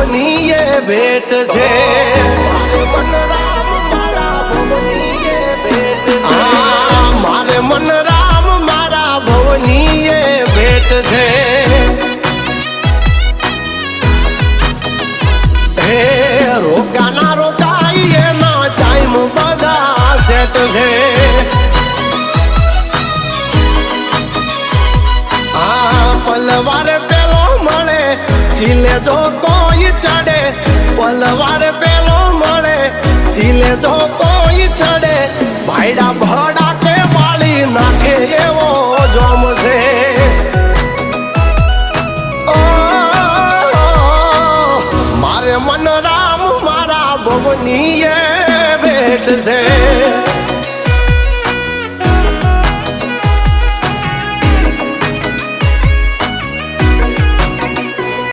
ભવની એ ભેટ છે મારે મન રામ મારા ભવની એ ભેટ છે હે રોકાના રોકાઈ એના ટાઈમ બધા સેટ છે પલવાર પેલો મળે ચીલે જો કોઈ ચડે પલવાર પેલો મળે ચીલે જો કોઈ ચડે ભાઈડા ભડા કે વાળી નાખે એવો જોમ છે મારે મન રામ મારા ભવની એ ભેટ છે